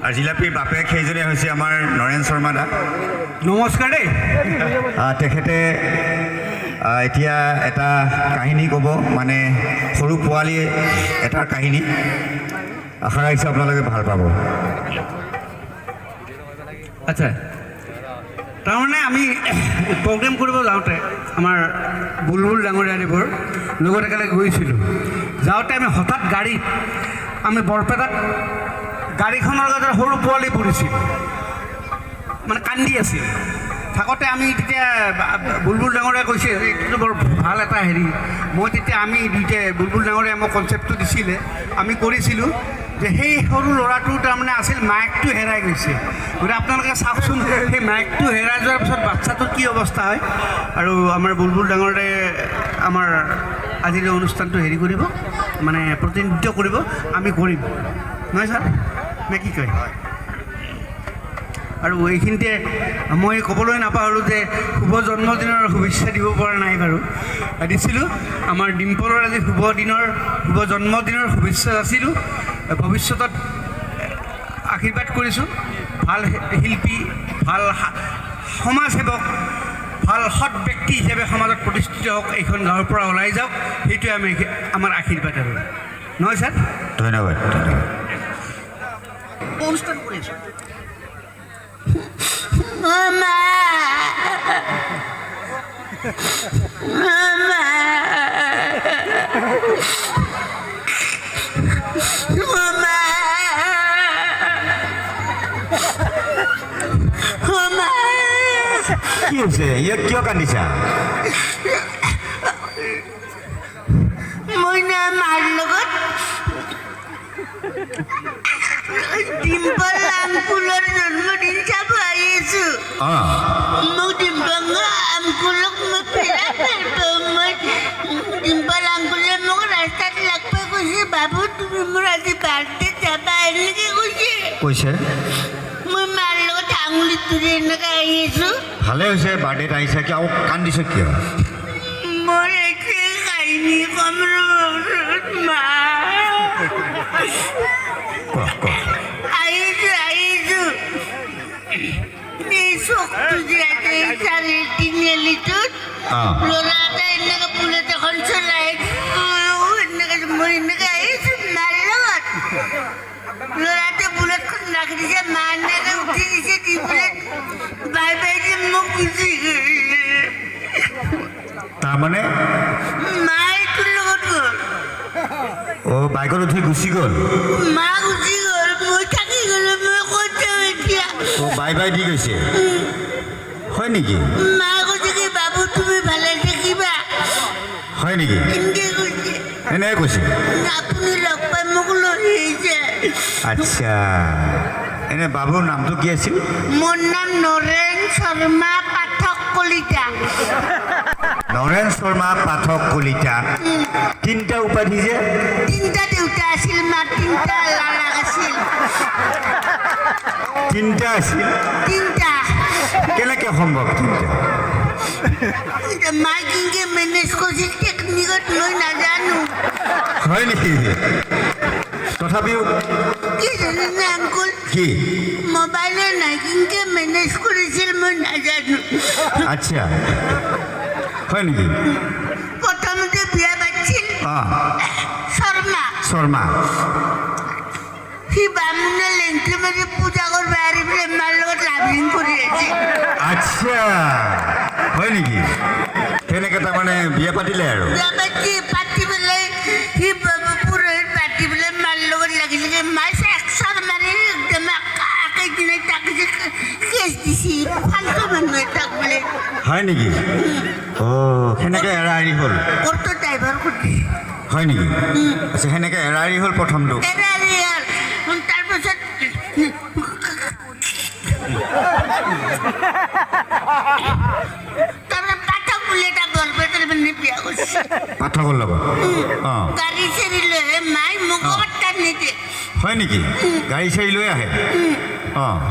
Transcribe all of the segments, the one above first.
আৰু জিলাপিৰ বাপেক সেইজনে হৈছে আমাৰ নৰেন শৰ্মা দা। নমস্কাৰ দেই। তেখেতে এতিয়া এটা কাহিনী ক'ব, মানে সৰু পোৱালী এটাৰ কাহিনী। আশা ৰাখিছোঁ আপোনালোকে ভাল পাব। আচ্ছা, তাৰমানে আমি প্ৰগ্ৰেম কৰিব যাওঁতে আমাৰ বুলবুল ডাঙৰীয়াদেৱৰ লগত একেলগে গৈছিলোঁ। যাওঁতে আমি হঠাৎ গাড়ীত আমি বৰপেটাত গাড়ীখনৰ লগত সৰু পোৱালি পৰিছিল, মানে কান্দি আছিল। থাকোঁতে আমি তেতিয়া বুলবুল ডাঙৰীয়াই কৈছে এইটো বৰ ভাল এটা হেৰি। মই তেতিয়া আমি দুইটাই বুলবুল ডাঙৰীয়াই মোক কনচেপ্টটো দিছিলে, আমি কৰিছিলোঁ যে সেই সৰু ল'ৰাটো তাৰমানে আছিল মাইকটো হেৰাই গৈছে। গতিকে আপোনালোকে চাওকচোন, সেই মাইকটো হেৰাই যোৱাৰ পিছত বাচ্ছাটোৰ কি অৱস্থা হয়। আৰু আমাৰ বুলবুল ডাঙৰীয়াই আমাৰ আজিৰ অনুষ্ঠানটো হেৰি কৰিব, মানে প্ৰতিনিধিত্ব কৰিব, আমি কৰিম নহয় ছাৰ, নে কি কয়? আৰু এইখিনিতে মই ক'বলৈ নাপাহৰোঁ যে শুভ জন্মদিনৰ শুভেচ্ছা দিব পৰা নাই বাৰু, দিছিলোঁ। আমাৰ ডিম্পলৰ আজি শুভ জন্মদিনৰ শুভেচ্ছা আছিলোঁ। ভৱিষ্যতত আশীৰ্বাদ কৰিছোঁ, ভাল শিল্পী, ভাল সমাজসেৱক, ভাল সৎ ব্যক্তি হিচাপে সমাজত প্ৰতিষ্ঠিত হওক, এইখন গাঁৱৰ পৰা ওলাই যাওক, সেইটোৱে আমাৰ আশীৰ্বাদ আৰু নহয় ছাৰ। ধন্যবাদ। অনুষ্ঠান কৰি আছোঁ। কি হৈছে? ইয়াত কিয় কান্দিছা? মই না মাৰ লগত ডিম্পল আংকুলৰ জন্মদিন চাব আহিছোঁ। মোক ডিম্পল আংকুলক মই বিৰাট ভাল পাওঁ। মই ডিম্পল আংকুলে মোক ৰাস্তাত লগ পাই কৈছে, বাবু তুমি মোৰ আজি বাৰ্থডে যাবা, এনেকৈ কৈছে। মই মাৰ লগত আঙুলিত ধৰি এনেকৈ আহিছোঁ। ভালে হৈছে বাৰ্থডেত আহিছা, কিয় কান্দিছ কিয়? মোৰ এইটোৱে কাহিনী কম মা। আহিছোঁ এই চকটো যে চাৰি তিনিআলিটোত ল'ৰা এটা এনেকৈ বুলেট এখন চলাই এনেকৈ মই এনেকৈ আহিছোঁ মাৰ লগত। ল'ৰাটোৱে বুলেটখন ৰাখি দিছে, মা এনেকৈ উঠি দিছে, দি বুলেট বাই বাই দি মোক গুচি গ'ল। তাৰমানে মাইটোৰ লগত গ'ল। বাইকত উঠি গুচি গ'ল? মা গুচি গ'ল, মই থাকি গ'লো। মই ক'ত যাম এতিয়া? বাই বাই দি গৈছে, হয় নেকি? মা কৈছে কি বাবু তুমি ভালে থাকিবা, হয় নেকি? এনেকৈ কৈছে। এনেকৈ কৈছে? আপুনি লগ পাই মোক লৈ আহিছে। আচ্ছা, এনে বাবুৰ নামটো কি আছিল? মোৰ নাম নৰেন শৰ্মা পাঠক কলিতা। নৰেন শৰ্মা পাঠক কলিতা। তিনিটা উপাধি যে? তিনিটা দেউতা আছিল, মা তিনিটা লালাক আছিল। তিনিটা আছিল? তিনিটা। কেনেকৈ সম্ভৱ তিনিটা? মাই কেনেকৈ মেনেজ কৰিছিল টেকনিকত মই নাজানো। হয় নেকি? তথাপিও কি জানেনে আংকুল, কি মোবাইলৰ নাই কেনেকৈ মেনেজ কৰিছিল মই নাজানো। আচ্ছা, হয় নেকি? প্ৰথমতে বিয়া পাতিছিল শৰ্মা। সি বামুণে লেংটি মাৰি পূজা কৰিব আহি পেলাই মাৰ লগত লাভিং কৰি আছে। আচ্ছা, হয় নেকি? তেনেকৈ তাৰমানে বিয়া পাতিলে আৰু? বিয়া পাতি পেলাই সি পুৰোহিত পাতি পেলাই মাৰ লগত লাগিছিলে। মাই একচৰ মাৰি একদম একেদিনে তাক যে কেছ দিছে, ফাল্টু মানুহ এটাক বোলে। হয় নেকি? সেনেকৈ এৰা এৰি হ'ল? ক'তো ড্ৰাইভাৰ কৰি হয় নেকি? আচ্ছা, সেনেকৈ এৰা এৰি হ'ল প্ৰথমটো? এৰা এৰি হ'ল। তাৰপাছত পাঠক বোলে এটা বৰপেটাৰ মানে বিয়া কৰিছে। পাঠকৰ লগত? গাড়ী চাড়ী লৈ মাই মোক অৰ্ডাৰ নিদিয়ে। হয় নেকি? গাড়ী চাড়ী লৈ আহে?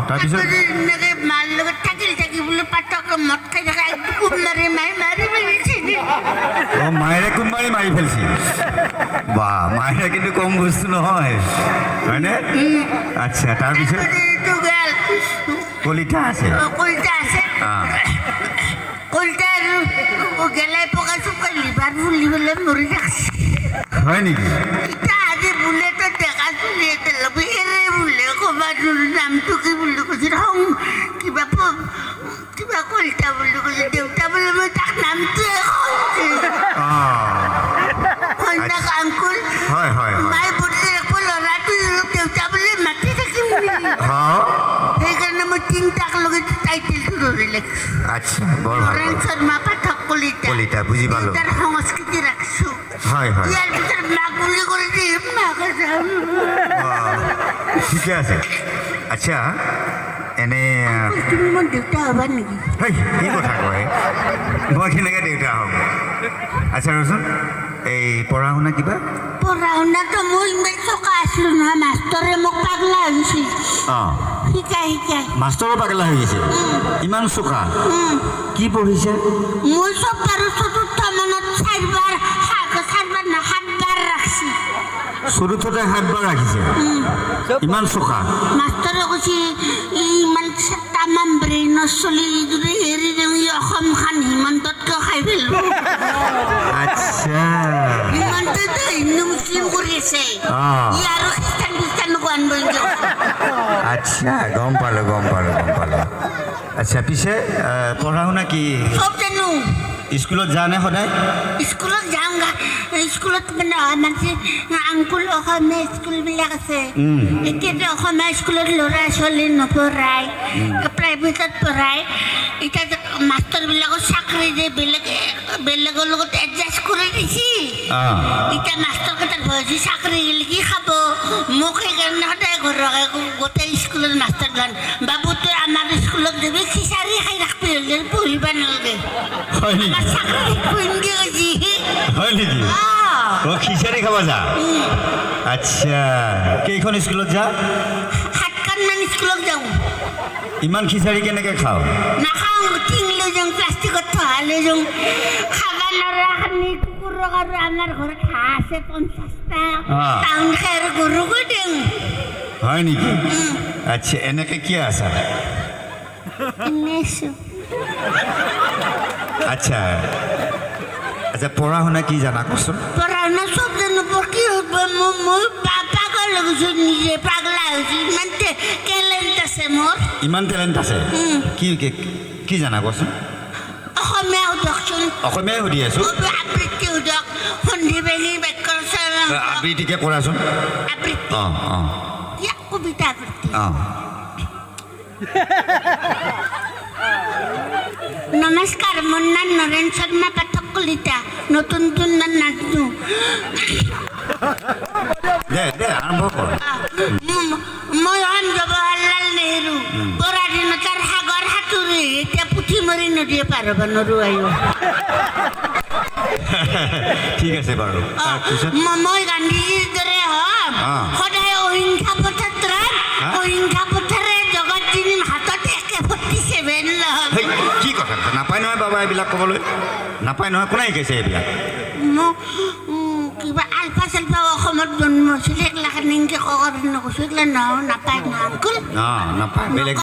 তাৰপিছত এনেকৈ মাৰ লগত থাকি বোলে পাঠক মদ খাই থকা খুব মাৰি মাৰি মাৰিছে। অঁ মায়েৰে কোনবাৰে মাৰি পেলাইছে বা মায়েৰে কিন্তু কম বস্তু নহয় হয়নে আচ্ছা তাৰপিছত এইটো গেল কলিতা আছে কলিতা আছে অঁ কলিতা আৰু গেলাই পকাই চকাই লিভাৰ ফুলি পেলাই মৰি থাকছে হয় নেকি এতিয়া আজি বুলেটত দেখাছোঁ এতে লবি এৰে বোলে ক'বাটোৰ নামটো কি বুলি কৈছিল কিবা কিবা কলিতা বুলি কৈছে দেউতা বোলে মই তাক নামটোৱে কইনাক আংকুল হয় হয় হয় মায়ে বুদ্ধি ৰাখব ল'ৰাটো দেউতা বোলে মাতি থাকিম বুলি অঁ সেইকাৰণে মই তিনিটাক লগত টাইটেলটো ধৰি লিখিছোঁ আচ্ছা বৰ ভাল নৰেন শৰ্মা পাঠক কলিতা কলিতা বুজি পালোঁ দেউতাৰ সংস্কৃতি ৰাখছোঁ হয় হয় ইয়াৰ ভিতৰত মাক বুলি কৰি দিম মাক ঠিকে আছে আচ্ছা এনে তুমি মোৰ দেউতা হ'বা নেকি হেই কি কথা কয় মই কেনেকৈ দেউতা হ'ম আচ্ছা ৰচোন এই পঢ়া শুনা কিবা পঢ়া শুনাটো মই ইমান চকা আছিলোঁ নহয় মাষ্টৰে মোক পাগলা হৈছিল অঁ শিকাই শিকাই মাষ্টৰো পাগলা হৈ গৈছে ইমান চোকা কি পঢ়িছে মই চব পাৰোঁ চতুৰ্থ মানত চাৰিবাৰ সাতবাৰ ৰাখছি চতুৰ্থতে 7 বাৰ ৰাখিছে ইমান চোকা মাষ্টৰে কৈছে ইমান তামাম ব্ৰেইনৰ চলি যদি হেৰি দিওঁ ই অসমখন হিমন্ততকৈ খাই পেলাব আচ্ছা হিমন্তটো হিন্দু মুছলিম কৰি আছে অঁ ই আৰু খ্ৰীষ্টান আনব আচ্ছা গম পালোঁ আচ্ছা পিছে পঢ়া শুনা কি চব জানো স্কুলত যানে সদায় স্কুলত যাওঁ স্কুলত মানে মানে আংকুল অসমীয়া স্কুলবিলাক আছে এতিয়াতো অসমীয়া স্কুলত ল'ৰা ছোৱালী নপঢ়ায় প্ৰাইভেটত পঢ়ায় এতিয়া মাষ্টৰবিলাকৰ চাকৰি যে বেলেগৰ লগত এডজাষ্ট কৰি দিছে অঁ এতিয়া মাষ্টৰকেইটাৰ ভয়ছি চাকৰি গ'লে কি খাব মোক সেইকাৰণে সদায় ঘৰকে গোটেই স্কুলত মাষ্টৰ গান বাবু তই আমাৰ স্কুলত যাবি খিচাৰি খাই ৰাখবি হ'লে পঢ়িব নালাগে হয় নেকি আমাৰ চাকৰি খুন্দি গৈছি হয় নেকি অঁ খিচাৰি খাব যা আচ্ছা কেইখন স্কুলত যা 7খনমান স্কুলত যাওঁ ইমান খিচাৰি কেনেকৈ খাওঁ নাখাওঁ টিং লৈ যাওঁ প্লাষ্টিকত থোৱা লৈ যাওঁ খাব নোৱাৰাখিনি কুকুৰক আৰু আমাৰ ঘৰত হাঁহ আছে 50টা টাউন খাই আৰু গৰুকো দিওঁ হয় নেকি আচ্ছা এনেকৈ কিয় আছা এনেছো আচ্ছা আচ্ছা পঢ়া শুনা কি জানা কচোন পঢ়া শুনা চব জানো কি হ'ব মই পাগল হৈ গৈছোঁ নিজে পাগলা হৈছোঁ ইমান টেলেণ্ট আছে মোৰ ইমান টেলেণ্ট আছে কি কি জানা কচোন অসমীয়া সোধকচোন অসমীয়াই সুধি আছোঁ আবৃত্তি সোধক সন্ধি বেঙি বাক্য আবৃত্তিকে কৰাচোন আবৃত্তি অঁ অঁ ইয়াক কবিতা আবৃত্তি অঁ নমস্কাৰ মোৰ নাম নৰেন শৰ্মা পাঠক কলিতা নতুন নাচো দে আৰম্ভ কৰ মই হ'ম জৱাহৰলাল নেহৰু পৰাধীনতাৰ সাগৰ সাঁতুৰি এতিয়া পুথিমৰী নদীয়ে পাৰ হ'ব নোৱাৰো ঠিক আছে বাৰু তাৰপিছত মই গান্ধীজীৰ দৰে হ'ম সদায় অহিংসা পথেৰে জগত জিনিম হাতত AK-47 ল'ম হেই, কি কথা নাপায় নহয় বাবা এইবিলাক ক'বলৈ নাপায় নহয় কোনে শিকাইছে এইবিলাক মোক কিবা আলফা চালফা অসমত জন্ম হৈছিল সেইগিলাখান এনেকৈ কৈছোঁ এইগিলা নাপায় না আংকুল নাপায় বেলেগ